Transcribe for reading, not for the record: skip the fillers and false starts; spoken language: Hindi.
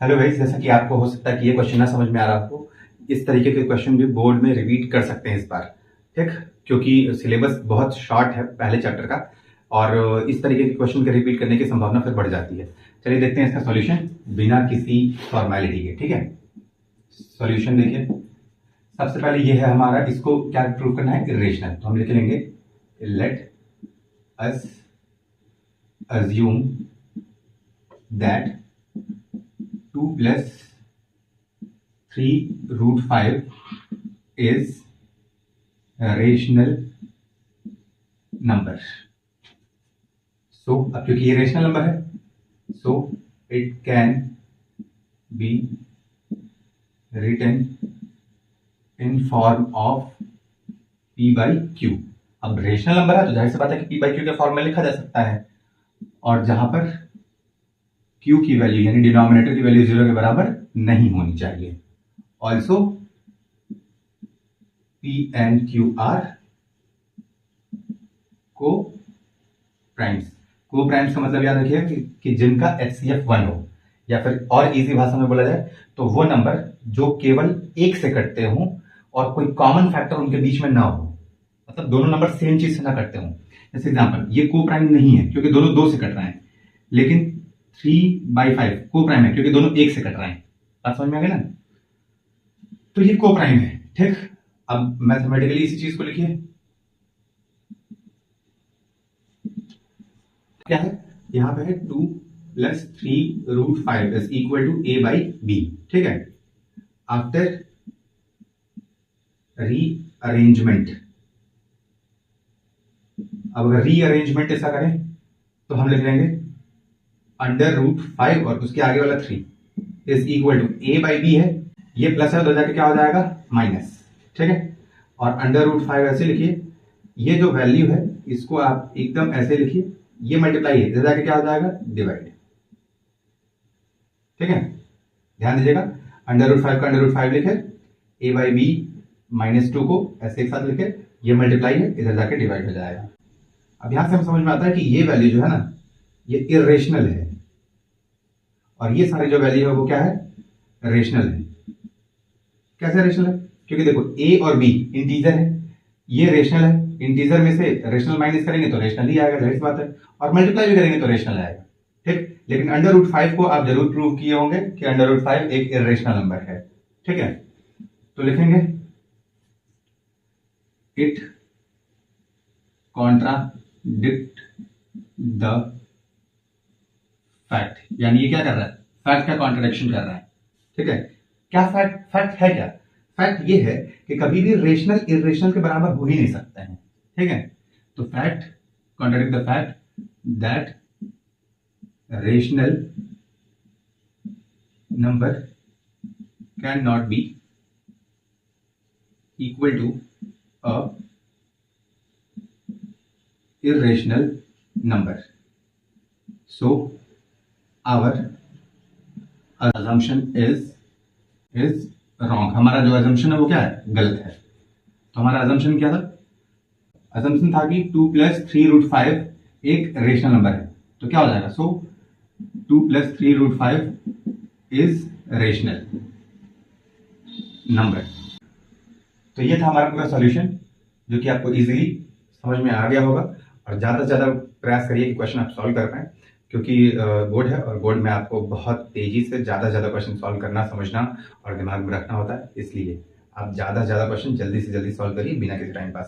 हेलो गाइस, जैसा कि आपको हो सकता है कि ये क्वेश्चन ना समझ में आ रहा हो, इस तरीके के क्वेश्चन भी बोर्ड में रिपीट कर सकते हैं इस बार। ठीक, क्योंकि सिलेबस बहुत शॉर्ट है पहले चैप्टर का, और इस तरीके के क्वेश्चन के रिपीट करने की संभावना फिर बढ़ जाती है। चलिए देखते हैं इसका सॉल्यूशन बिना किसी फॉर्मेलिटी के। ठीक है, सॉल्यूशन देखिए। सबसे पहले ये है हमारा, इसको क्या प्रूव करना है, इरेशनल। तो हम लिख लेंगे let us assume that 2 plus 3 root 5 is a rational number. So अब क्योंकि ये रेशनल नंबर है, so it can be written in form of p by q. अब रेशनल नंबर है तो जाहिर सी बात है कि p by q के फॉर्म में लिखा जा सकता है, और जहां पर q की वैल्यू यानी डिनोमिनेटर की वैल्यू 0 के बराबर नहीं होनी चाहिए। Also p and q are coprimes. Coprimes का मतलब याद रखिए कि जिनका HCF 1 हो, या फिर और इजी भाषा में बोला जाए तो वो नंबर जो केवल 1 से कटते हों और कोई कॉमन फैक्टर उनके बीच में ना हो, मतलब दोनों नंबर सेम चीज से ना कटते हों। जैसे एग्जांपल, ये को प्राइम नहीं है क्योंकि दोनों 2 से कट रहे हैं, लेकिन 3/5 को प्राइम है क्योंकि दोनों 1 से कट रहे हैं। बात समझ में आ गई ना? तो ये को प्राइम है। ठीक, अब मैथमेटिकली इसी चीज को लिखिए। क्या है यहां पे है 2 plus 3 root 5 is equal to a by b। ठीक है, आफ्टर रीअरेंजमेंट, अब अगर रीअरेंजमेंट ऐसा करें तो हम लिख लेंगे अंडर रूट 5 और उसके आगे वाला 3 is equal to a by B है, ये प्लस है तो जाके क्या हो जाएगा माइनस। ठीक है, और अंडर रूट 5 ऐसे लिखिए, ये जो वैल्यू है इसको आप एकदम ऐसे लिखिए, ये मल्टीप्लाई है, इधर जाके क्या हो जाएगा डिवाइड। ठीक है, ध्यान दीजिएगा, अंडर रूट 5 का अंडर रूट 5 लिखे, a बाई बी -2 को ऐसे एक साथ लिखे, ये मल्टीप्लाई है, इधर जाके डिवाइड हो जाएगा। अब यहां से हम समझ में आता है कि ये वैल्यू जो है ना, ये इरेशनल है, और ये सारी जो वैल्यू है वो क्या है, रेशनल है। कैसे रेशनल है? क्योंकि देखो a और b इंटीजर है, ये रेशनल है, इंटीजर में से रेशनल माइनस करेंगे तो रेशनल ही आएगा, जाहिर सी बात है, और मल्टीप्लाई भी करेंगे तो रेशनल आएगा। ठीक, लेकिन अंडर रूट 5 को आप जरूर प्रूव किए होंगे कि अंडर रूट 5 एक इरेशनल नंबर है। ठीक है, तो लिखेंगे इट कॉन्ट्राडिक्ट द फैक्ट, यानी ये क्या कर रहा है, फैक्ट का कॉन्ट्रडिक्शन कर रहा है। ठीक है, क्या फैक्ट, फैक्ट है क्या? फैक्ट ये है कि कभी भी रेशनल इरेशनल के बराबर हो ही नहीं सकता है। ठीक है, तो fact contradict the fact that rational number cannot be equal to a irrational number. So our assumption is wrong। हमारा जो assumption है वो क्या है, गलत है। तो हमारा assumption क्या था? assumption था कि 2 plus 3 root 5 एक रेशनल नंबर है, तो क्या हो जाएगा, सो 2 plus 3 root 5 is rational number. तो ये था हमारा पूरा सॉल्यूशन, जो कि आपको इजीली समझ में आ गया होगा, और ज़्यादा से ज़्यादा प्रयास करिए कि क्वेश्चन आप सॉल्व कर पाएं, क्योंकि बोर्ड है और बोर्ड में आपको बहुत तेजी से ज़्यादा से ज़्यादा क्वेश्चन सॉल्व करना, समझना और दिमाग में रखना होता है। इसलिए आप ज़्यादा से ज़्यादा क्वेश्चन जल्दी से जल्दी सॉल्व करिए बिना किसी टाइम पास।